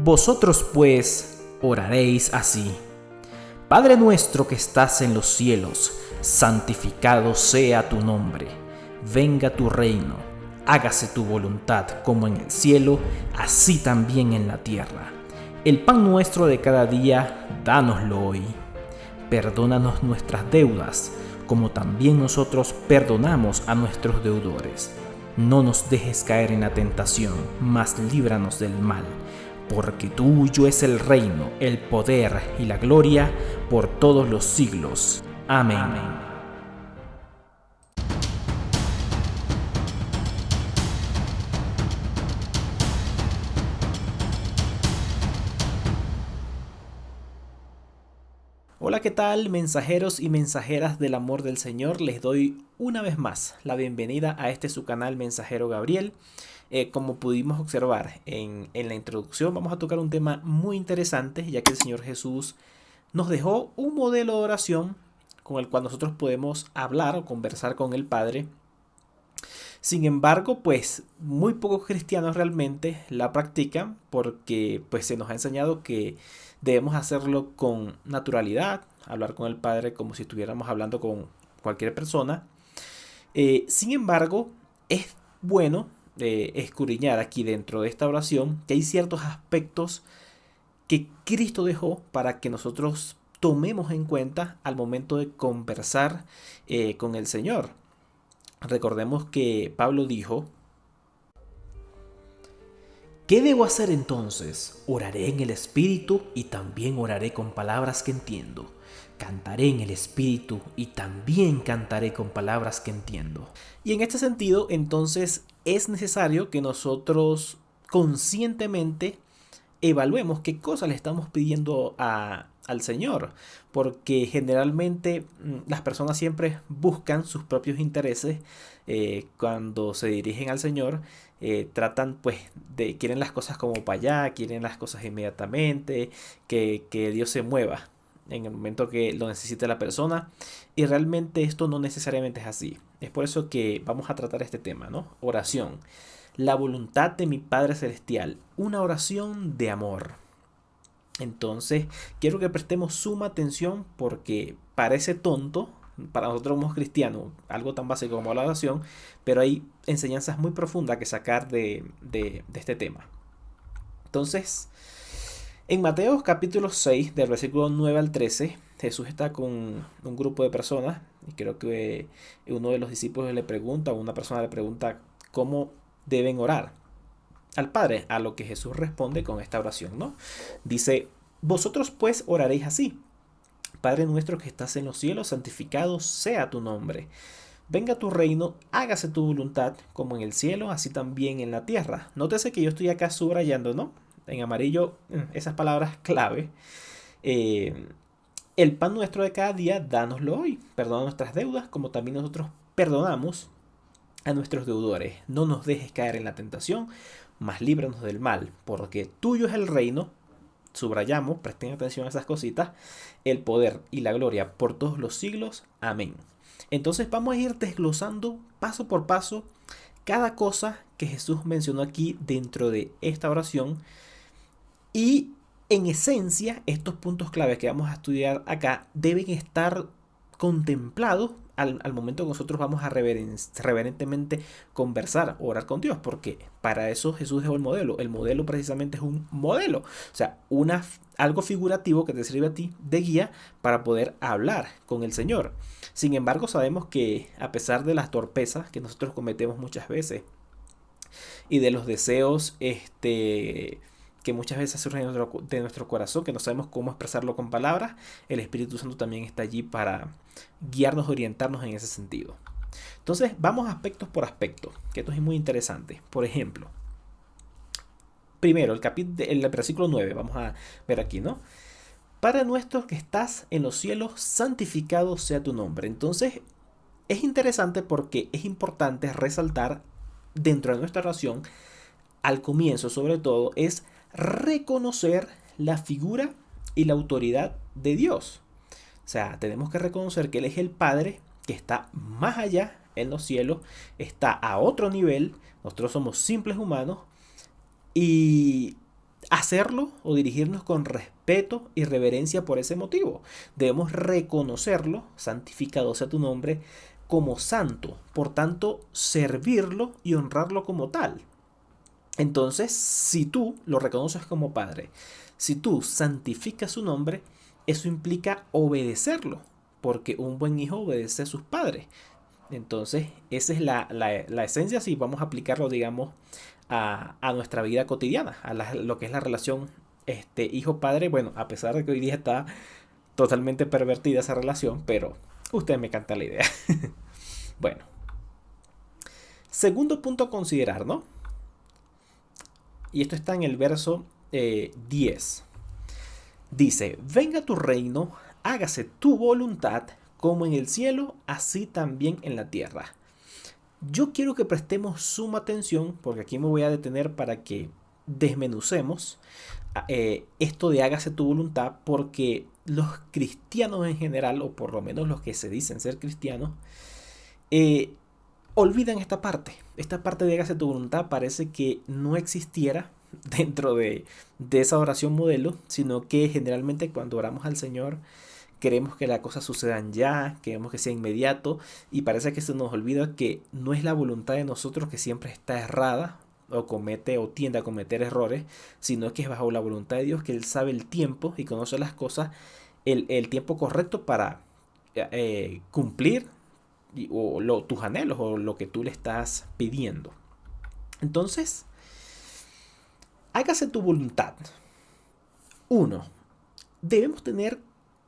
Vosotros pues oraréis así: Padre nuestro que estás en los cielos, santificado sea tu nombre. Venga tu reino, hágase tu voluntad como en el cielo, así también en la tierra. El pan nuestro de cada día, dánoslo hoy. Perdónanos nuestras deudas, como también nosotros perdonamos a nuestros deudores. No nos dejes caer en la tentación, mas líbranos del mal, porque tuyo es el reino, el poder y la gloria por todos los siglos. Amén. Amén. Hola, ¿qué tal, mensajeros y mensajeras del amor del Señor? Les doy una vez más la bienvenida a este su canal Mensajero Gabriel. Como pudimos observar en la introducción, vamos a tocar un tema muy interesante, ya que el Señor Jesús nos dejó un modelo de oración con el cual nosotros podemos hablar o conversar con el Padre. Sin embargo, pues muy pocos cristianos realmente la practican porque pues se nos ha enseñado que debemos hacerlo con naturalidad, hablar con el Padre como si estuviéramos hablando con cualquier persona. Sin embargo, es bueno escudriñar aquí dentro de esta oración que hay ciertos aspectos que Cristo dejó para que nosotros tomemos en cuenta al momento de conversar con el Señor. Recordemos que Pablo dijo: ¿qué debo hacer entonces? Oraré en el Espíritu y también oraré con palabras que entiendo. Cantaré en el Espíritu y también cantaré con palabras que entiendo. Y en este sentido, entonces, es necesario que nosotros conscientemente evaluemos qué cosas le estamos pidiendo al Señor, porque generalmente las personas siempre buscan sus propios intereses cuando se dirigen al Señor. Tratan pues quieren las cosas como para allá, quieren las cosas inmediatamente, que Dios se mueva en el momento que lo necesite la persona, y realmente esto no necesariamente es así. Es por eso que vamos a tratar este tema, ¿no? Oración. La voluntad de mi Padre Celestial, una oración de amor. Entonces, quiero que prestemos suma atención porque parece tonto para nosotros como cristianos, algo tan básico como la oración, pero hay enseñanzas muy profundas que sacar de este tema. Entonces, en Mateo capítulo 6, del versículo 9 al 13, Jesús está con un grupo de personas y creo que uno de los discípulos le pregunta, o una persona le pregunta cómo deben orar al Padre, a lo que Jesús responde con esta oración, ¿no? Dice: vosotros pues oraréis así: Padre nuestro que estás en los cielos, santificado sea tu nombre. Venga tu reino, hágase tu voluntad, como en el cielo, así también en la tierra. Nótese que yo estoy acá subrayando, ¿no? En amarillo, esas palabras clave. Eh, el pan nuestro de cada día, dánoslo hoy. Perdona nuestras deudas, como también nosotros perdonamos a nuestros deudores. No nos dejes caer en la tentación, mas líbranos del mal, porque tuyo es el reino. Subrayamos, presten atención a esas cositas: el poder y la gloria por todos los siglos. Amén. Entonces vamos a ir desglosando paso por paso cada cosa que Jesús mencionó aquí dentro de esta oración, y en esencia estos puntos claves que vamos a estudiar acá deben estar contemplados al momento que nosotros vamos a reverentemente conversar, orar con Dios, porque para eso Jesús dejó el modelo. El modelo precisamente es un modelo, o sea, algo figurativo que te sirve a ti de guía para poder hablar con el Señor. Sin embargo, sabemos que a pesar de las torpezas que nosotros cometemos muchas veces y de los deseos que muchas veces surgen de nuestro corazón, que no sabemos cómo expresarlo con palabras, el Espíritu Santo también está allí para guiarnos, orientarnos en ese sentido. Entonces vamos aspectos por aspecto, que esto es muy interesante. Por ejemplo, primero el versículo 9, vamos a ver aquí, ¿no? Padre nuestro que estás en los cielos, santificado sea tu nombre. Entonces es interesante porque es importante resaltar dentro de nuestra oración, al comienzo sobre todo, es reconocer la figura y la autoridad de Dios. O sea, tenemos que reconocer que Él es el Padre que está más allá en los cielos, está a otro nivel, nosotros somos simples humanos, y hacerlo o dirigirnos con respeto y reverencia por ese motivo. Debemos reconocerlo, santificado sea tu nombre, como santo. Por tanto, servirlo y honrarlo como tal. Entonces, si tú lo reconoces como Padre, si tú santificas su nombre, eso implica obedecerlo, porque un buen hijo obedece a sus padres. Entonces, esa es la esencia si vamos a aplicarlo, digamos, a nuestra vida cotidiana, lo que es la relación hijo-padre. Bueno, a pesar de que hoy día está totalmente pervertida esa relación, pero usted me canta la idea. Bueno, segundo punto a considerar, ¿no? Y esto está en el verso 10. Dice, venga tu reino, hágase tu voluntad, como en el cielo, así también en la tierra. Yo quiero que prestemos suma atención, porque aquí me voy a detener para que desmenucemos esto de hágase tu voluntad, porque los cristianos en general, o por lo menos los que se dicen ser cristianos, olvidan esta parte. Esta parte de hágase tu voluntad parece que no existiera dentro de esa oración modelo, sino que generalmente cuando oramos al Señor queremos que las cosas sucedan ya, queremos que sea inmediato, y parece que se nos olvida que no es la voluntad de nosotros que siempre está errada o comete o tiende a cometer errores, sino que es bajo la voluntad de Dios, que Él sabe el tiempo y conoce las cosas, el tiempo correcto para cumplir tus anhelos o lo que tú le estás pidiendo. Entonces, hágase tu voluntad. 1. Debemos tener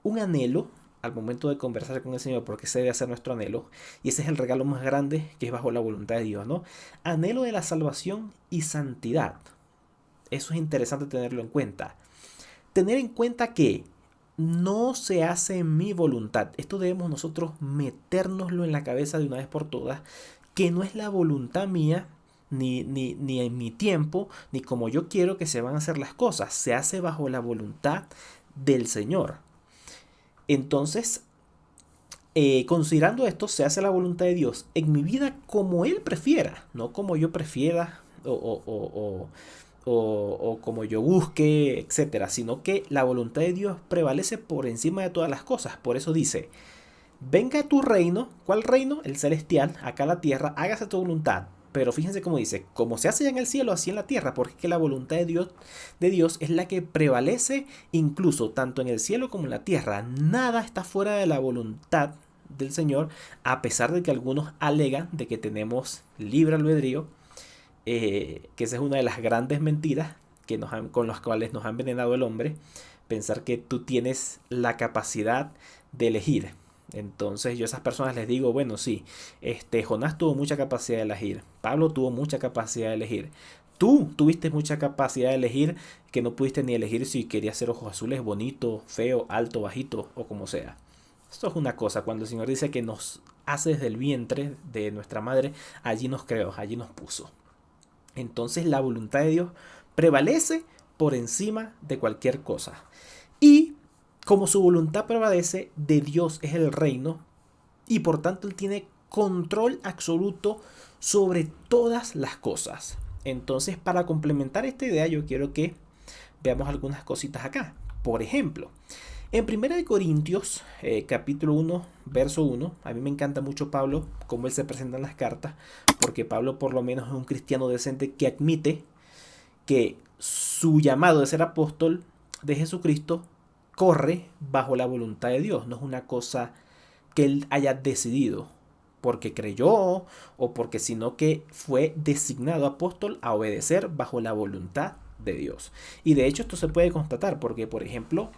un anhelo al momento de conversar con el Señor, porque ese debe ser nuestro anhelo, y ese es el regalo más grande que es bajo la voluntad de Dios, ¿no? Anhelo de la salvación y santidad. Eso es interesante tenerlo en cuenta. Tener en cuenta que no se hace en mi voluntad. Esto debemos nosotros metérnoslo en la cabeza de una vez por todas, que no es la voluntad mía, ni en mi tiempo, ni como yo quiero que se van a hacer las cosas. Se hace bajo la voluntad del Señor. Entonces, considerando esto, se hace la voluntad de Dios en mi vida como Él prefiera, no como yo prefiera o como yo busque, etcétera, sino que la voluntad de Dios prevalece por encima de todas las cosas. Por eso dice, venga tu reino. ¿Cuál reino? El celestial, acá la tierra, hágase tu voluntad. Pero fíjense cómo dice, como se hace ya en el cielo, así en la tierra, porque es que la voluntad de Dios es la que prevalece incluso tanto en el cielo como en la tierra. Nada está fuera de la voluntad del Señor, a pesar de que algunos alegan de que tenemos libre albedrío, que esa es una de las grandes mentiras con las cuales nos ha envenenado el hombre, pensar que tú tienes la capacidad de elegir. Entonces yo a esas personas les digo, bueno, sí, Jonás tuvo mucha capacidad de elegir, Pablo tuvo mucha capacidad de elegir, tú tuviste mucha capacidad de elegir, que no pudiste ni elegir si querías ser ojos azules, bonito, feo, alto, bajito o como sea. Esto es una cosa, cuando el Señor dice que nos hace desde el vientre de nuestra madre, allí nos creó, allí nos puso. Entonces la voluntad de Dios prevalece por encima de cualquier cosa. Y como su voluntad prevalece, de Dios es el reino, y por tanto Él tiene control absoluto sobre todas las cosas. Entonces, para complementar esta idea, yo quiero que veamos algunas cositas acá. Por ejemplo, en 1 Corintios, capítulo 1, verso 1, a mí me encanta mucho Pablo, cómo él se presenta en las cartas, porque Pablo por lo menos es un cristiano decente que admite que su llamado de ser apóstol de Jesucristo corre bajo la voluntad de Dios, no es una cosa que él haya decidido porque creyó o porque, sino que fue designado apóstol a obedecer bajo la voluntad de Dios. Y de hecho esto se puede constatar porque, por ejemplo,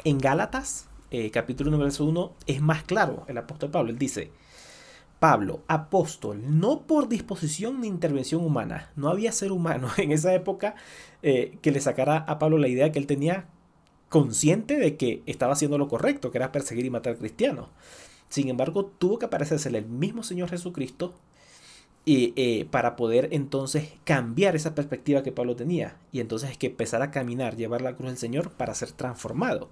en Gálatas, capítulo 1, verso 1, es más claro el apóstol Pablo. Él dice, Pablo, apóstol, no por disposición ni intervención humana. No había ser humano en esa época que le sacara a Pablo la idea que él tenía, consciente de que estaba haciendo lo correcto, que era perseguir y matar cristianos. Sin embargo, tuvo que aparecérsele el mismo Señor Jesucristo para poder entonces cambiar esa perspectiva que Pablo tenía. Y entonces es que empezar a caminar, llevar la cruz del Señor para ser transformado.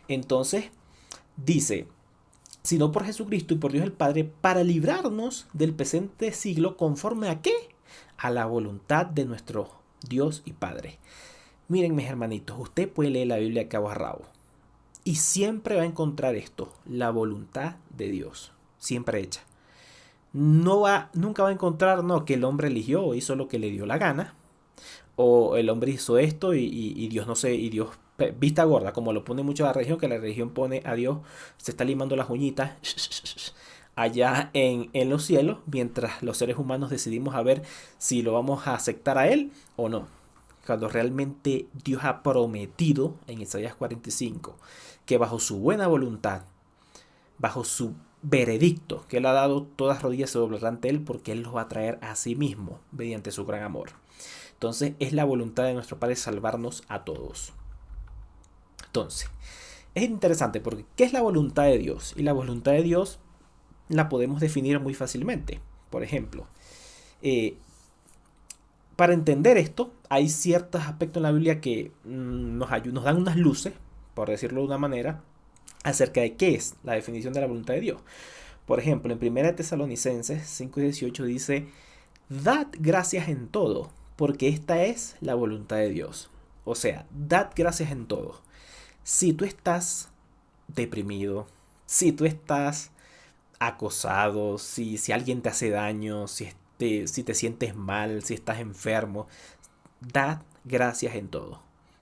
Entonces dice, sino por Jesucristo y por Dios el Padre, para librarnos del presente siglo, ¿conforme a qué? A la voluntad de nuestro Dios y Padre. Miren, mis hermanitos, usted puede leer la Biblia a cabo a rabo y siempre va a encontrar esto, la voluntad de Dios, siempre hecha. Nunca va a encontrar, no, que el hombre eligió o hizo lo que le dio la gana, o el hombre hizo esto y Dios no sé, y Dios vista gorda, como lo pone mucho la religión, que la religión pone a Dios, se está limando las uñitas allá en los cielos, mientras los seres humanos decidimos a ver si lo vamos a aceptar a él o no. Cuando realmente Dios ha prometido en Isaías 45 que bajo su buena voluntad, bajo su veredicto que él ha dado, todas rodillas se doblarán ante él porque él los va a traer a sí mismo mediante su gran amor. Entonces es la voluntad de nuestro Padre salvarnos a todos. Entonces, es interesante porque ¿qué es la voluntad de Dios? Y la voluntad de Dios la podemos definir muy fácilmente. Por ejemplo, para entender esto, hay ciertos aspectos en la Biblia que nos dan unas luces, por decirlo de una manera, acerca de qué es la definición de la voluntad de Dios. Por ejemplo, en 1 Tesalonicenses 5:18 dice, dad gracias en todo, porque esta es la voluntad de Dios. O sea, dad gracias en todo. Si tú estás deprimido, si tú estás acosado, si alguien te hace daño, si te sientes mal, si estás enfermo, dad gracias en todo.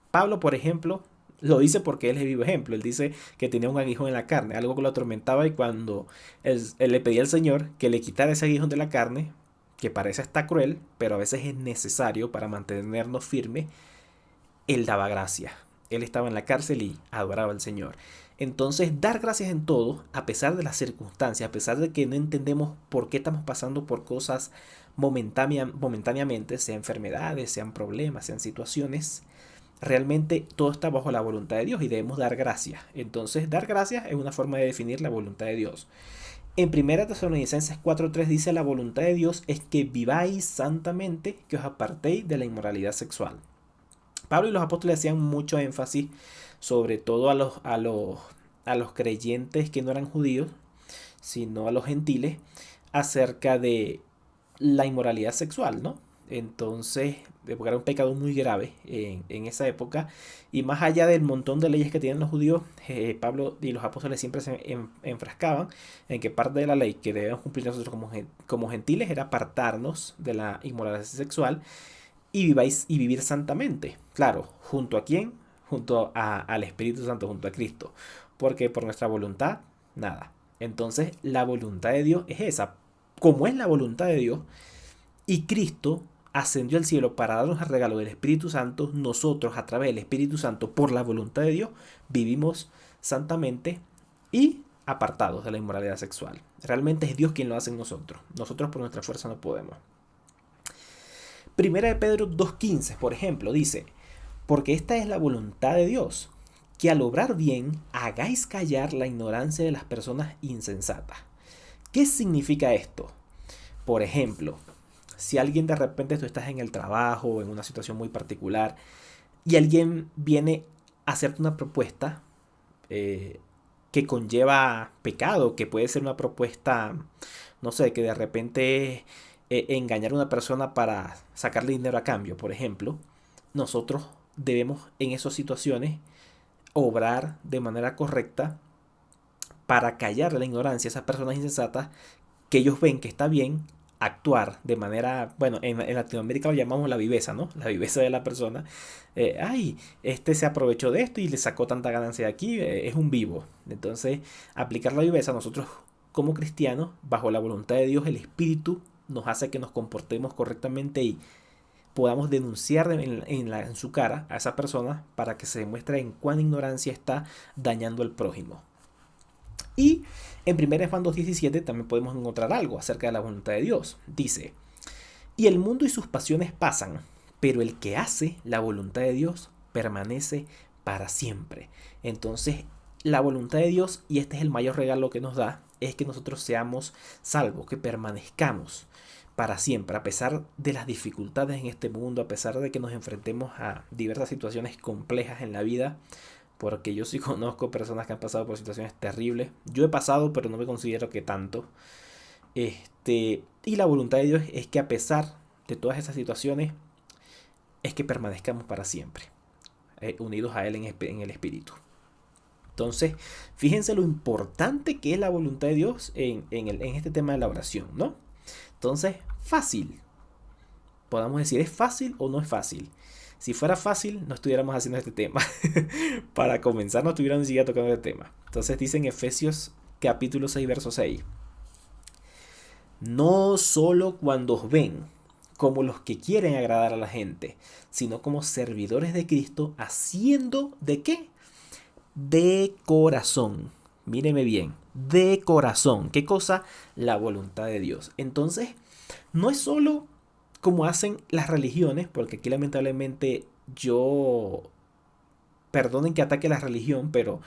Pablo, por ejemplo, lo dice porque él es vivo ejemplo. Él dice que tenía un aguijón en la carne, algo que lo atormentaba, y cuando él le pedía al Señor que le quitara ese aguijón de la carne, que parece hasta cruel, pero a veces es necesario para mantenernos firmes, él daba gracias. Él estaba en la cárcel y adoraba al Señor. Entonces, dar gracias en todo, a pesar de las circunstancias, a pesar de que no entendemos por qué estamos pasando por cosas momentáneamente, sean enfermedades, sean problemas, sean situaciones, realmente todo está bajo la voluntad de Dios y debemos dar gracias. Entonces, dar gracias es una forma de definir la voluntad de Dios. En 1 Tesalonicenses 4:3 dice, la voluntad de Dios es que viváis santamente, que os apartéis de la inmoralidad sexual. Pablo y los apóstoles hacían mucho énfasis, sobre todo a los creyentes que no eran judíos, sino a los gentiles, acerca de la inmoralidad sexual, ¿no? Entonces, porque era un pecado muy grave en esa época, y más allá del montón de leyes que tenían los judíos, Pablo y los apóstoles siempre se enfrascaban en que parte de la ley que debemos cumplir nosotros como gentiles era apartarnos de la inmoralidad sexual y vivir santamente. Claro, ¿junto a quién? Al Espíritu Santo, junto a Cristo. Porque por nuestra voluntad, nada. Entonces, la voluntad de Dios es esa. Como es la voluntad de Dios, y Cristo ascendió al cielo para darnos el regalo del Espíritu Santo, nosotros a través del Espíritu Santo, por la voluntad de Dios, vivimos santamente y apartados de la inmoralidad sexual. Realmente es Dios quien lo hace en nosotros. Nosotros por nuestra fuerza no podemos. Primera de Pedro 2:15, por ejemplo, dice, porque esta es la voluntad de Dios, que al obrar bien hagáis callar la ignorancia de las personas insensatas. ¿Qué significa esto? Por ejemplo, si alguien de repente tú estás en el trabajo o en una situación muy particular y alguien viene a hacerte una propuesta que conlleva pecado, que puede ser una propuesta, no sé, que de repente engañar a una persona para sacarle dinero a cambio, por ejemplo, nosotros debemos en esas situaciones obrar de manera correcta para callar la ignorancia a esas personas insensatas que ellos ven que está bien actuar de manera, bueno, en Latinoamérica lo llamamos la viveza, ¿no? La viveza de la persona. Ay, este se aprovechó de esto y le sacó tanta ganancia de aquí, es un vivo. Entonces, aplicar la viveza nosotros como cristianos, bajo la voluntad de Dios, el Espíritu nos hace que nos comportemos correctamente y podamos denunciar en su cara a esa persona para que se demuestre en cuán ignorancia está dañando al prójimo. Y en 1 Juan 2:17 también podemos encontrar algo acerca de la voluntad de Dios. Dice, y el mundo y sus pasiones pasan, pero el que hace la voluntad de Dios permanece para siempre. Entonces, la voluntad de Dios, y este es el mayor regalo que nos da, es que nosotros seamos salvos, que permanezcamos para siempre, a pesar de las dificultades en este mundo, a pesar de que nos enfrentemos a diversas situaciones complejas en la vida, porque yo sí conozco personas que han pasado por situaciones terribles. Yo he pasado, pero no me considero que tanto. Y la voluntad de Dios es que a pesar de todas esas situaciones, es que permanezcamos para siempre. unidos a Él en el Espíritu. Entonces, fíjense lo importante que es la voluntad de Dios en este tema de la oración, ¿no? Entonces, fácil. Podamos decir, ¿es fácil o no es fácil? Si fuera fácil, no estuviéramos haciendo este tema. Para comenzar, no estuviéramos ni siquiera tocando este tema. Entonces dice en Efesios capítulo 6, verso 6. No solo cuando os ven como los que quieren agradar a la gente, sino como servidores de Cristo, haciendo ¿de qué? De corazón. Míreme bien, de corazón. ¿Qué cosa? La voluntad de Dios. Entonces, no es solo como hacen las religiones, porque aquí lamentablemente perdonen que ataque la religión, pero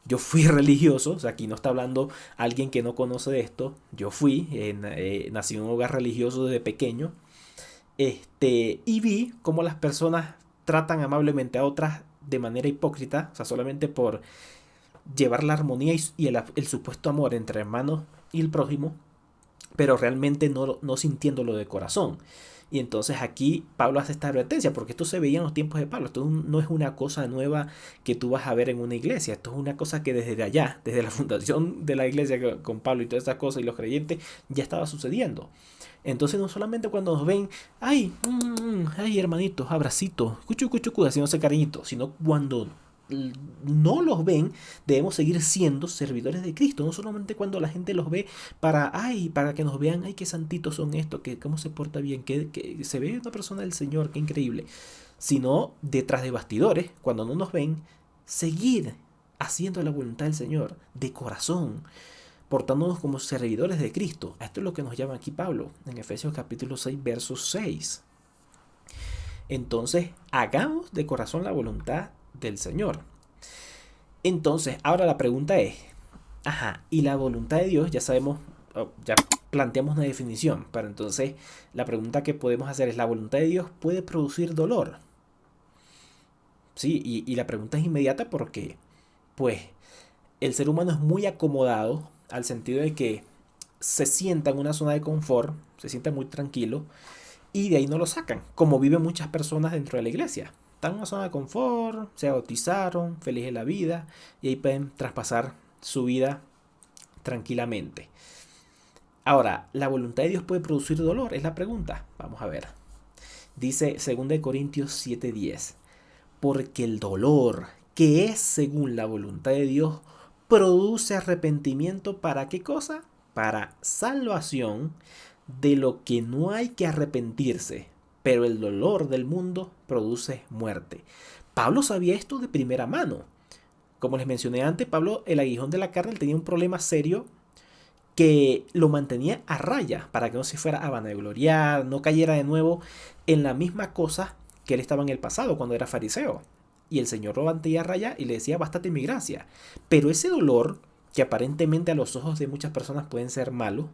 yo fui religioso, o sea, aquí no está hablando alguien que no conoce de esto, yo nací en un hogar religioso desde pequeño, y vi cómo las personas tratan amablemente a otras de manera hipócrita, o sea, solamente por llevar la armonía y el supuesto amor entre hermanos y el prójimo, pero realmente no sintiéndolo de corazón. Y entonces aquí Pablo hace esta advertencia, porque esto se veía en los tiempos de Pablo. Esto no es una cosa nueva que tú vas a ver en una iglesia. Esto es una cosa que desde allá, desde la fundación de la iglesia con Pablo y todas estas cosas y los creyentes, ya estaba sucediendo. Entonces no solamente cuando nos ven, ay, hermanitos, abracitos, cuchu, cuchu, cuchu, haciéndose cariñitos, sino cuando no los ven, debemos seguir siendo servidores de Cristo, no solamente cuando la gente los ve para que nos vean, ay, qué santitos son estos, que cómo se porta bien, que se ve una persona del Señor, qué increíble, sino detrás de bastidores, cuando no nos ven, seguir haciendo la voluntad del Señor de corazón, portándonos como servidores de Cristo. Esto es lo que nos llama aquí Pablo en Efesios capítulo 6, verso 6. Entonces, hagamos de corazón la voluntad del Señor. Entonces, ahora la pregunta es, y la voluntad de Dios, ya sabemos, ya planteamos una definición, pero entonces la pregunta que podemos hacer es, ¿la voluntad de Dios puede producir dolor? Sí, y la pregunta es inmediata porque, pues, el ser humano es muy acomodado al sentido de que se sienta en una zona de confort, se sienta muy tranquilo, y de ahí no lo sacan, como viven muchas personas dentro de la iglesia. Están en una zona de confort, se bautizaron, felices de la vida, y ahí pueden traspasar su vida tranquilamente. Ahora, ¿la voluntad de Dios puede producir dolor? Es la pregunta. Vamos a ver. Dice 2 Corintios 7:10. Porque el dolor, que es según la voluntad de Dios, produce arrepentimiento. ¿Para qué cosa? Para salvación, de lo que no hay que arrepentirse, pero el dolor del mundo produce muerte. Pablo sabía esto de primera mano. Como les mencioné antes, Pablo, el aguijón de la carne, tenía un problema serio que lo mantenía a raya para que no se fuera a vanagloriar, no cayera de nuevo en la misma cosa que él estaba en el pasado cuando era fariseo. Y el Señor lo mantenía a raya y le decía, bástate mi gracia. Pero ese dolor, que aparentemente a los ojos de muchas personas pueden ser malos,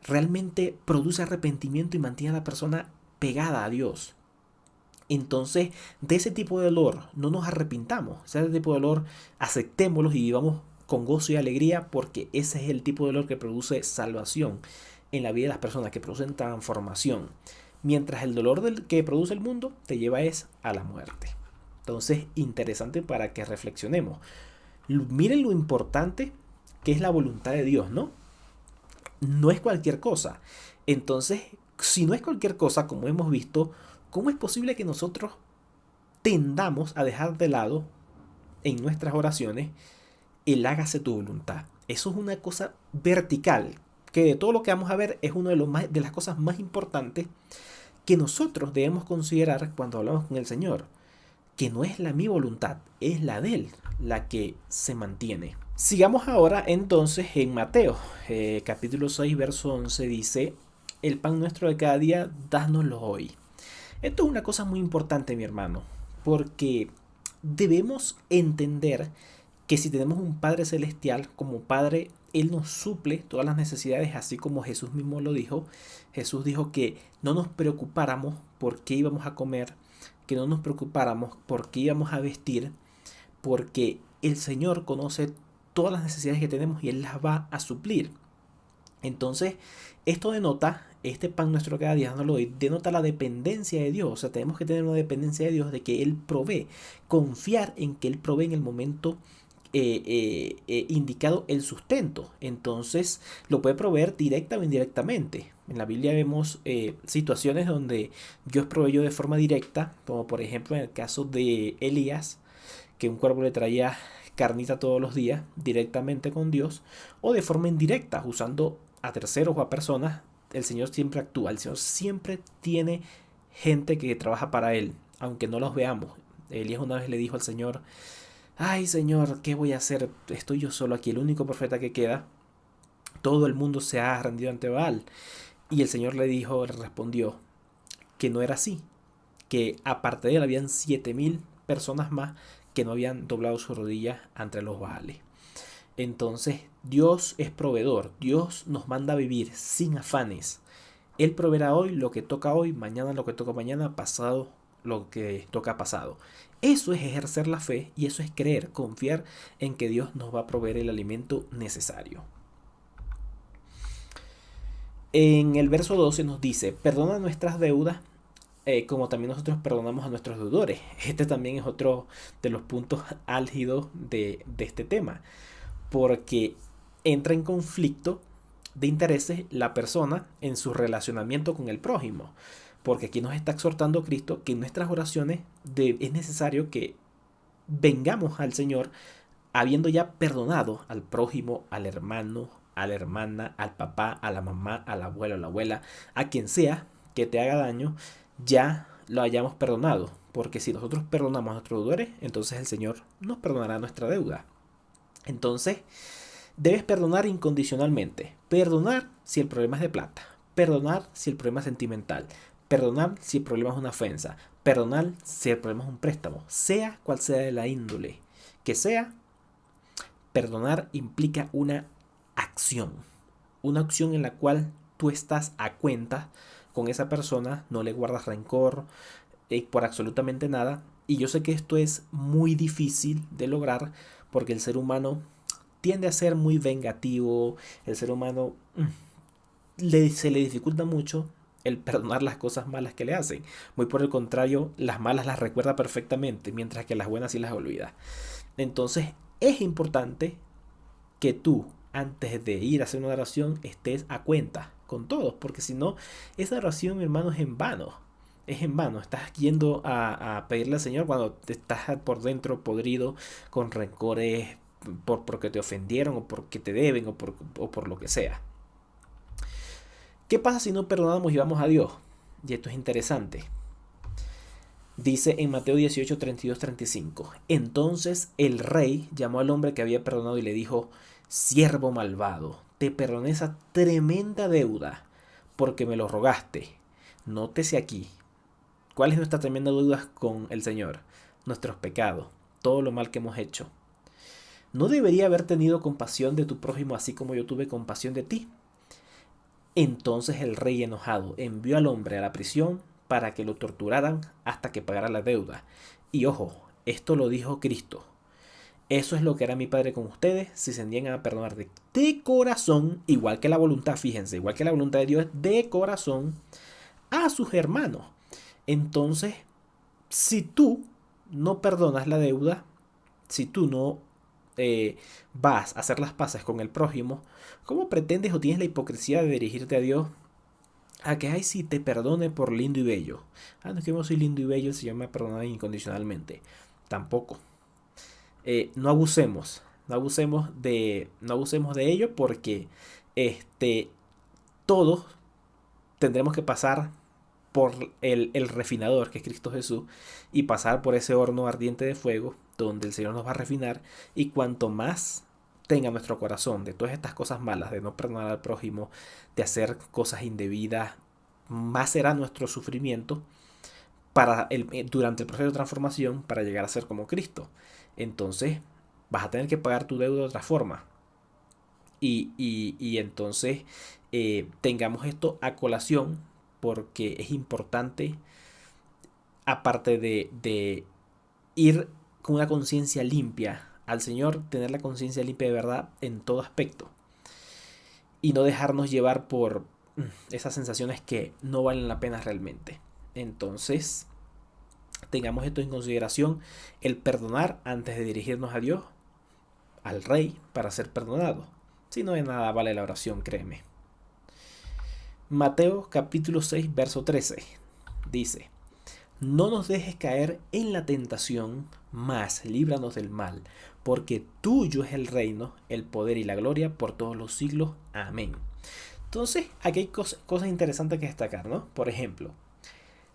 realmente produce arrepentimiento y mantiene a la persona pegada a Dios. Entonces, de ese tipo de dolor no nos arrepintamos. Ese tipo de dolor aceptémoslo y vivamos con gozo y alegría, porque ese es el tipo de dolor que produce salvación en la vida de las personas, que producen transformación. Mientras el dolor que produce el mundo te lleva a la muerte. Entonces, interesante para que reflexionemos. Miren lo importante que es la voluntad de Dios, ¿no? No es cualquier cosa. Entonces, si no es cualquier cosa, como hemos visto, ¿cómo es posible que nosotros tendamos a dejar de lado en nuestras oraciones el hágase tu voluntad? Eso es una cosa vertical, que de todo lo que vamos a ver es una de las cosas más importantes que nosotros debemos considerar cuando hablamos con el Señor. Que no es mi voluntad, es la de Él, la que se mantiene. Sigamos ahora entonces en Mateo, capítulo 6, verso 11, dice, el pan nuestro de cada día, dánoslo hoy. Esto es una cosa muy importante, mi hermano, porque debemos entender que si tenemos un Padre Celestial, como Padre, Él nos suple todas las necesidades, así como Jesús mismo lo dijo. Jesús dijo que no nos preocupáramos por qué íbamos a comer, que no nos preocupáramos por qué íbamos a vestir, porque el Señor conoce todas las necesidades que tenemos y Él las va a suplir. Entonces, esto denota, este pan nuestro cada día no lo doy, denota la dependencia de Dios. O sea, tenemos que tener una dependencia de Dios, de que Él provee, confiar en que Él provee en el momento indicado el sustento. Entonces, lo puede proveer directa o indirectamente. En la Biblia vemos situaciones donde Dios proveyó de forma directa, como por ejemplo en el caso de Elías, que un cuervo le traía carnita todos los días directamente con Dios, o de forma indirecta, usando a terceros o a personas. El Señor siempre actúa, el Señor siempre tiene gente que trabaja para Él, aunque no los veamos. Elías una vez le dijo al Señor: ay Señor, ¿qué voy a hacer? Estoy yo solo aquí, el único profeta que queda. Todo el mundo se ha rendido ante Baal. Y el Señor le respondió que no era así, que aparte de él habían 7000 personas más que no habían doblado su rodilla ante los Baales. Entonces, Dios es proveedor, Dios nos manda a vivir sin afanes. Él proveerá hoy lo que toca hoy, mañana lo que toca mañana, pasado lo que toca pasado. Eso es ejercer la fe y eso es creer, confiar en que Dios nos va a proveer el alimento necesario. En el verso 12 nos dice: perdona nuestras deudas como también nosotros perdonamos a nuestros deudores. Este también es otro de los puntos álgidos de este tema, porque entra en conflicto de intereses la persona en su relacionamiento con el prójimo. Porque aquí nos está exhortando Cristo que en nuestras oraciones es necesario que vengamos al Señor habiendo ya perdonado al prójimo, al hermano, a la hermana, al papá, a la mamá, al abuelo, a la abuela, a quien sea que te haga daño, ya lo hayamos perdonado. Porque si nosotros perdonamos a nuestros deudores, entonces el Señor nos perdonará nuestra deuda. Entonces, debes perdonar incondicionalmente. Perdonar si el problema es de plata. Perdonar si el problema es sentimental. Perdonar si el problema es una ofensa. Perdonar si el problema es un préstamo. Sea cual sea de la índole que sea, perdonar implica una acción. Una acción en la cual tú estás a cuenta con esa persona, no le guardas rencor por absolutamente nada. Y yo sé que esto es muy difícil de lograr porque el ser humano tiende a ser muy vengativo. El ser humano se le dificulta mucho el perdonar las cosas malas que le hacen. Muy por el contrario, las malas las recuerda perfectamente, mientras que las buenas sí las olvida. Entonces es importante que tú, antes de ir a hacer una oración, estés a cuenta con todos, porque si no, esa oración, hermano, es en vano. Es en vano, estás yendo a pedirle al Señor cuando te estás por dentro podrido, con rencores porque te ofendieron, o porque te deben, o por lo que sea. ¿Qué pasa si no perdonamos y vamos a Dios? Y esto es interesante. Dice en Mateo 18, 32, 35. Entonces el rey llamó al hombre que había perdonado y le dijo: siervo malvado, te perdoné esa tremenda deuda porque me lo rogaste. Nótese aquí. ¿Cuál es nuestra tremenda deuda con el Señor? Nuestros pecados, todo lo mal que hemos hecho. ¿No debería haber tenido compasión de tu prójimo así como yo tuve compasión de ti? Entonces el rey, enojado, envió al hombre a la prisión para que lo torturaran hasta que pagara la deuda. Y ojo, esto lo dijo Cristo. Eso es lo que hará mi Padre con ustedes si se niegan a perdonar de corazón, igual que la voluntad, fíjense, igual que la voluntad de Dios, de corazón, a sus hermanos. Entonces, si tú no perdonas la deuda, si tú no vas a hacer las paces con el prójimo, ¿cómo pretendes o tienes la hipocresía de dirigirte a Dios a que, ay, sí, te perdone por lindo y bello? Ah, no es que yo soy lindo y bello, el Señor me ha perdonado incondicionalmente. Tampoco. No abusemos. No abusemos de ello porque todos tendremos que pasar por el refinador, que es Cristo Jesús, y pasar por ese horno ardiente de fuego donde el Señor nos va a refinar. Y cuanto más tenga nuestro corazón de todas estas cosas malas, de no perdonar al prójimo, de hacer cosas indebidas, más será nuestro sufrimiento durante el proceso de transformación para llegar a ser como Cristo. Entonces vas a tener que pagar tu deuda de otra forma. Y entonces tengamos esto a colación, porque es importante, aparte de ir con una conciencia limpia al Señor, tener la conciencia limpia de verdad en todo aspecto. y no dejarnos llevar por esas sensaciones que no valen la pena realmente. Entonces, tengamos esto en consideración, el perdonar antes de dirigirnos a Dios, al Rey, para ser perdonado. Si no, de nada vale la oración, créeme. Mateo capítulo 6, verso 13 dice: no nos dejes caer en la tentación, mas líbranos del mal, porque tuyo es el reino, el poder y la gloria por todos los siglos. Amén. Entonces, aquí hay cosas interesantes que destacar, ¿no? Por ejemplo,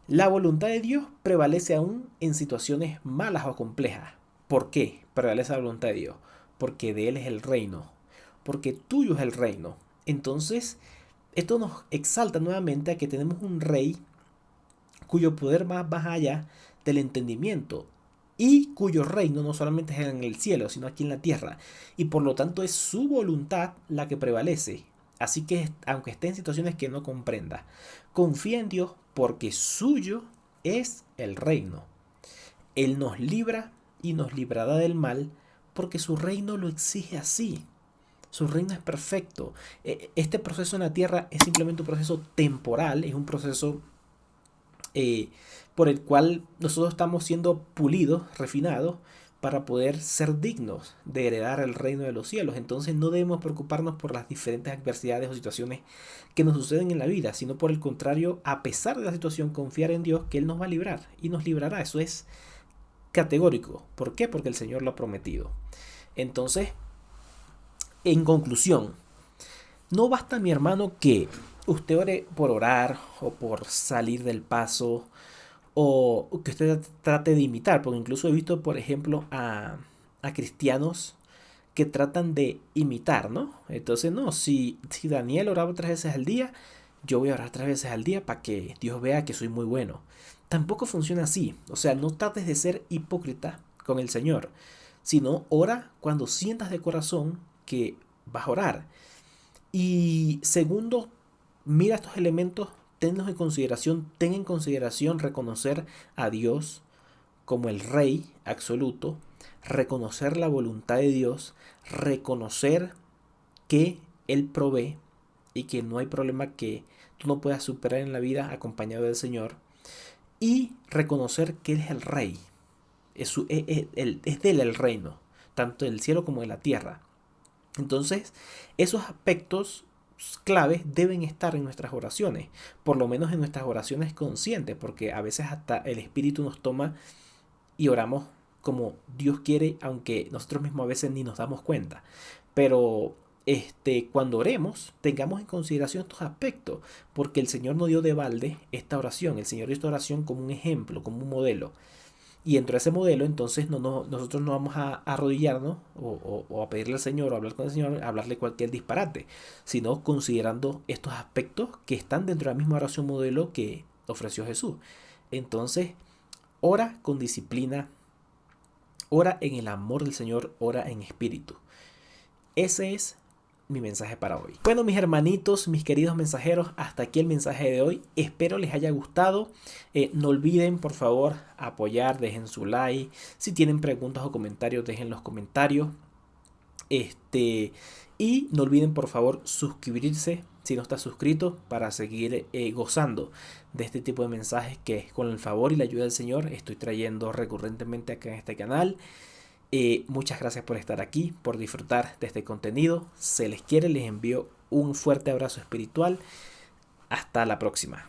la voluntad de Dios prevalece aún en situaciones malas o complejas. ¿Por qué prevalece la voluntad de Dios? Porque de Él es el reino, porque tuyo es el reino. Entonces, esto nos exalta nuevamente a que tenemos un rey cuyo poder va más allá del entendimiento y cuyo reino no solamente es en el cielo, sino aquí en la tierra. Y por lo tanto es su voluntad la que prevalece. Así que aunque esté en situaciones que no comprenda, confía en Dios porque suyo es el reino. Él nos libra y nos librará del mal porque su reino lo exige así. Su reino es perfecto. Este proceso en la tierra es simplemente un proceso temporal, es un proceso por el cual nosotros estamos siendo pulidos, refinados, para poder ser dignos de heredar el reino de los cielos. Entonces no debemos preocuparnos por las diferentes adversidades o situaciones que nos suceden en la vida, sino por el contrario, a pesar de la situación, confiar en Dios que Él nos va a librar y nos librará. Eso es categórico. ¿Por qué? Porque el Señor lo ha prometido. Entonces, en conclusión, no basta, mi hermano, que usted ore por orar o por salir del paso o que usted trate de imitar, porque incluso he visto, por ejemplo, a cristianos que tratan de imitar, ¿no? Entonces, no, si Daniel oraba 3 veces al día, yo voy a orar 3 veces al día para que Dios vea que soy muy bueno. Tampoco funciona así. O sea, no trates de ser hipócrita con el Señor, sino ora cuando sientas de corazón que vas a orar. Y segundo, mira estos elementos, tenlos en consideración, ten en consideración reconocer a Dios como el Rey absoluto, reconocer la voluntad de Dios, reconocer que Él provee y que no hay problema que tú no puedas superar en la vida acompañado del Señor, y reconocer que Él es el Rey, es de Él el reino, tanto del cielo como de la tierra. Entonces, esos aspectos claves deben estar en nuestras oraciones, por lo menos en nuestras oraciones conscientes, porque a veces hasta el Espíritu nos toma y oramos como Dios quiere, aunque nosotros mismos a veces ni nos damos cuenta. Pero cuando oremos, tengamos en consideración estos aspectos, porque el Señor no dio de balde esta oración, el Señor dio esta oración como un ejemplo, como un modelo. Y dentro de ese modelo, entonces, nosotros no vamos a arrodillarnos o a pedirle al Señor o a hablar con el Señor, a hablarle cualquier disparate, sino considerando estos aspectos que están dentro de la misma oración modelo que ofreció Jesús. Entonces, ora con disciplina, ora en el amor del Señor, ora en espíritu. Ese es mi mensaje para hoy. Bueno, mis hermanitos, mis queridos mensajeros, hasta aquí el mensaje de hoy. Espero les haya gustado. No olviden, por favor, apoyar, dejen su like. Si tienen preguntas o comentarios, dejen los comentarios. Y no olviden, por favor, suscribirse si no estás suscrito para seguir gozando de este tipo de mensajes que con el favor y la ayuda del Señor estoy trayendo recurrentemente acá en este canal. Muchas gracias por estar aquí, por disfrutar de este contenido. Se les quiere, les envío un fuerte abrazo espiritual. Hasta la próxima.